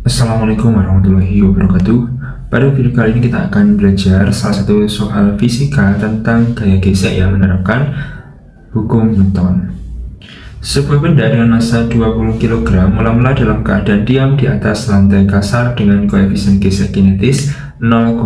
Assalamualaikum warahmatullahi wabarakatuh. Pada video kali ini kita akan belajar salah satu soal fisika tentang gaya gesek yang menerapkan hukum Newton. Sebuah benda dengan massa 20 kg mula-mula dalam keadaan diam di atas lantai kasar dengan koefisien gesek kinetis 0,1.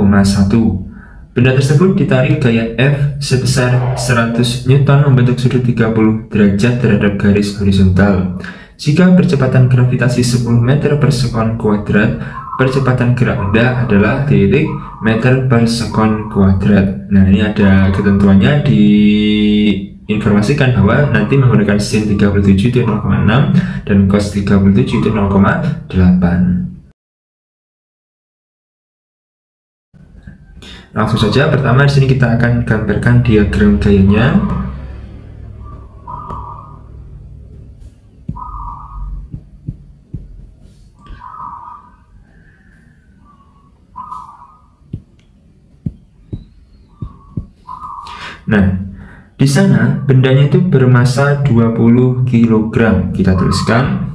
Benda tersebut ditarik gaya F sebesar 100 Newton membentuk sudut 30 derajat terhadap garis horizontal. Jika percepatan gravitasi 10 meter per sekon kuadrat, percepatan gerak benda adalah titik meter per sekon kuadrat. Nah, ini ada ketentuannya, diinformasikan bahwa nanti menggunakan sin 37 itu 0,6 dan cos 37 itu 0,8. Langsung saja, pertama di sini kita akan gambarkan diagram gayanya. Nah, di sana bendanya itu bermassa 20 kg. Kita tuliskan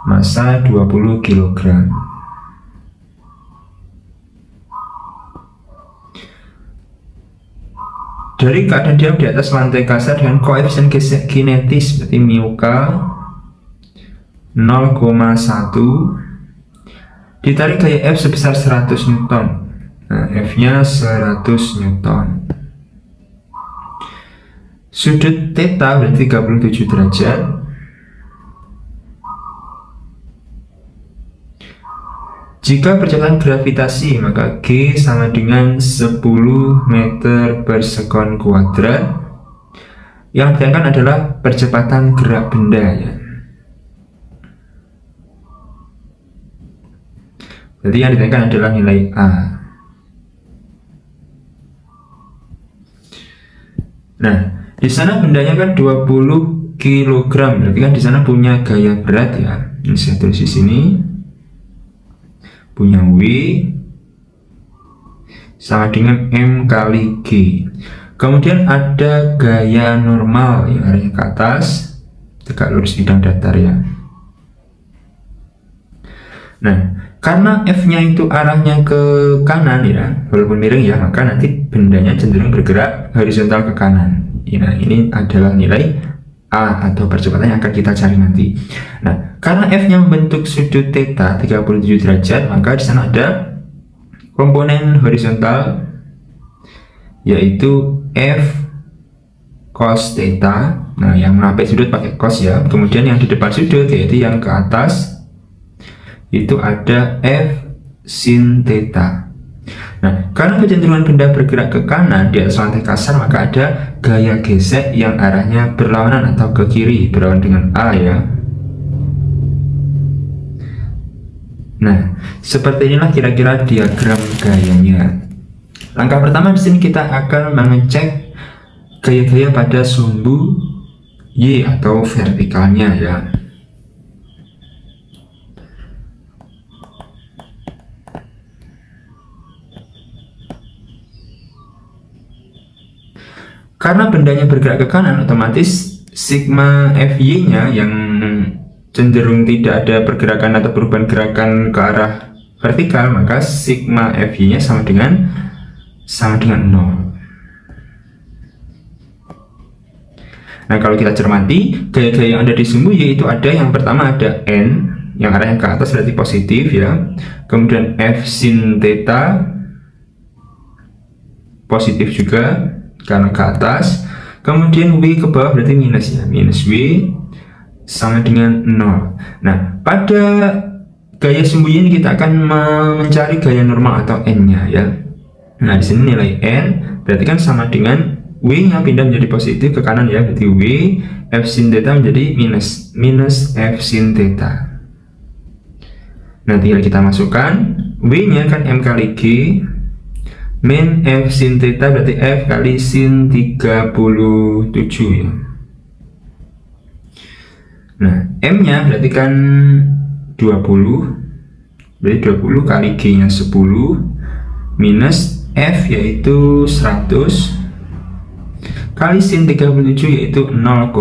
massa 20 kg. Dari keadaan diam di atas lantai kasar dengan koefisien gesek kinetis berarti μk 0,1 ditarik gaya F sebesar 100 Newton. Nah, F-nya 100 Newton. Sudut theta berarti 37 derajat. Jika percepatan gravitasi maka G sama dengan 10 meter per sekon kuadrat. Yang ditanyakan adalah percepatan gerak benda ya. Jadi yang ditanyakan adalah nilai A. Nah, di sana bendanya kan 20 kg, berarti kan di sana punya gaya berat ya. Ini saya tulis di sini. Punya W sama dengan M kali G. Kemudian ada gaya normal yang arahnya ke atas, tegak lurus bidang datar ya. Nah, karena F-nya itu arahnya ke kanan ya, walaupun miring ya, maka nanti bendanya cenderung bergerak horizontal ke kanan. Nah, ini adalah nilai A atau percepatan yang akan kita cari nanti. Nah, karena F-nya membentuk sudut theta 37 derajat, maka di sana ada komponen horizontal yaitu F cos theta. Nah, yang menampik sudut pakai cos ya. Kemudian yang di depan sudut yaitu yang ke atas itu ada F sin theta. Nah, karena kecenderungan benda bergerak ke kanan di atas lantai kasar, maka ada gaya gesek yang arahnya berlawanan atau ke kiri, berlawanan dengan A ya. Nah, seperti inilah kira-kira diagram gayanya. Langkah pertama di sini kita akan mengecek gaya-gaya pada sumbu Y atau vertikalnya ya. Karena bendanya bergerak ke kanan, otomatis sigma Fy-nya yang cenderung tidak ada pergerakan atau perubahan gerakan ke arah vertikal, maka sigma Fy-nya sama dengan 0. Nah, kalau kita cermati, gaya-gaya yang ada di sumbu Y itu ada yang pertama ada N, yang arahnya ke atas berarti positif ya. Kemudian F sin theta positif juga karena ke atas. Kemudian W ke bawah berarti minus ya, minus W sama dengan 0. Nah, pada gaya sumbu ini kita akan mencari gaya normal atau N-nya ya. Nah, di sini nilai N berarti kan sama dengan W-nya pindah menjadi positif ke kanan ya, berarti W F sin theta menjadi minus F sin theta. Nah, tinggal kita masukkan W-nya kan M kali G min F sin theta berarti F kali sin 37 ya. Nah, M-nya berarti kan 20, berarti 20 kali G-nya 10 minus F yaitu 100 kali sin 37 yaitu 0,6.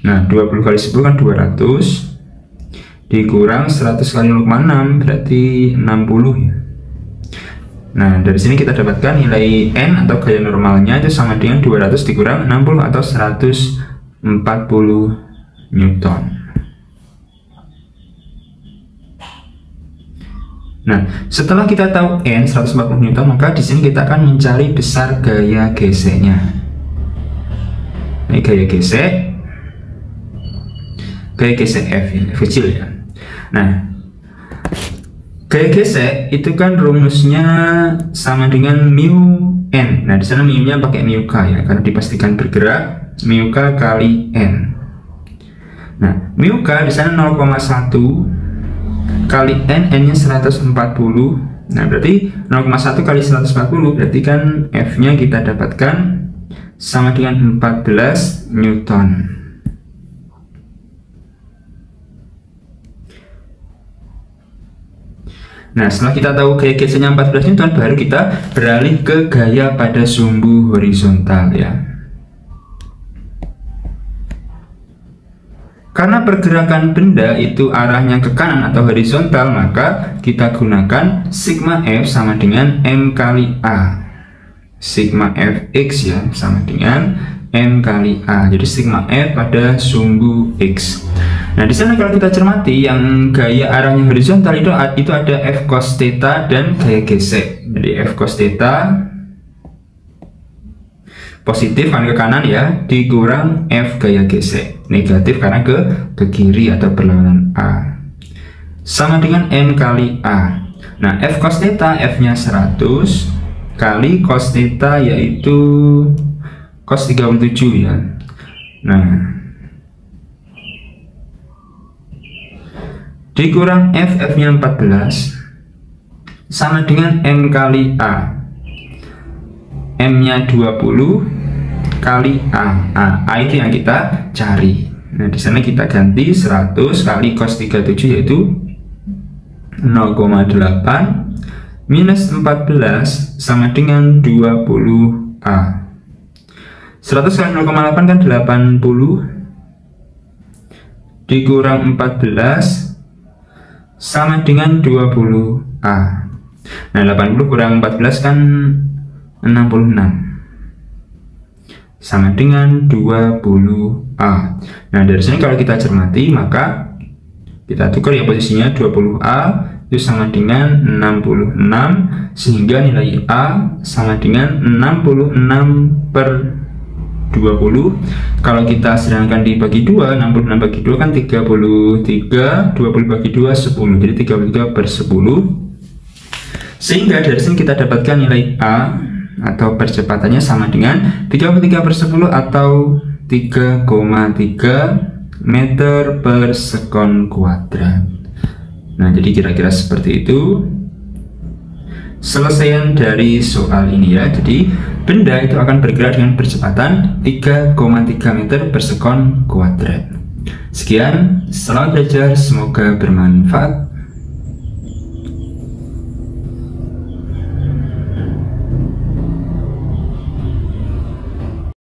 Nah, 20 kali 10 kan 200 dikurang 100 kali 0,6 berarti 60 ya. Nah, dari sini kita dapatkan nilai N atau gaya normalnya itu sama dengan 200 dikurang 60 atau 140 Newton. Nah, setelah kita tahu N 140 Newton, maka di sini kita akan mencari besar gaya geseknya. Ini gaya gesek F ini kecil ya. Nah, gaya gesek itu kan rumusnya sama dengan mu N. Nah, di sana mu-nya pakai mu K ya, karena dipastikan bergerak, mu K kali N. Nah, mu K di sana 0,1 kali N, N-nya 140. Nah, berarti 0,1 kali 140 berarti kan F-nya kita dapatkan sama dengan 14 Newton. Nah, setelah kita tahu gaya geseknya 14 Newton, baru kita beralih ke gaya pada sumbu horizontal ya. Karena pergerakan benda itu arahnya ke kanan atau horizontal, maka kita gunakan sigma F sama dengan M kali A. Sigma Fx ya sama dengan M kali A. Jadi sigma F pada sumbu X. Nah, di sana kalau kita cermati yang gaya arahnya horizontal itu ada F cos theta dan gaya gesek. Jadi F cos theta positif kan ke kanan ya, dikurang F gaya gesek negatif karena ke kiri atau berlawanan A, sama dengan M kali A. Nah, F cos theta F-nya 100 kali cos theta yaitu cos 37 ya. Nah, dikurang F-nya 14 sama dengan M kali A. M-nya 20 kali A itu yang kita cari. Nah, di sana kita ganti 100 kali cos 37 yaitu 0,8 minus 14 sama dengan 20A. 100 kali 0,8 kan 80 dikurang 14 sama dengan 20A. Nah, 80 kurang 14 kan 66 sama dengan 20A. Nah, dari sini kalau kita cermati maka kita tukar ya posisinya, 20A itu sama dengan 66 sehingga nilai A sama dengan 66 per 20. Kalau kita sedangkan dibagi 2, 66 bagi 2 kan 33, 20 bagi 2 10, jadi 33 per 10. Sehingga dari sini kita dapatkan nilai A atau percepatannya sama dengan 33 per 10 atau 3,3 meter per sekon kuadrat. Nah, jadi kira-kira seperti itu selesaian dari soal ini ya. Jadi benda itu akan bergerak dengan percepatan 3,3 meter per sekon kuadrat. Sekian, selamat belajar, semoga bermanfaat.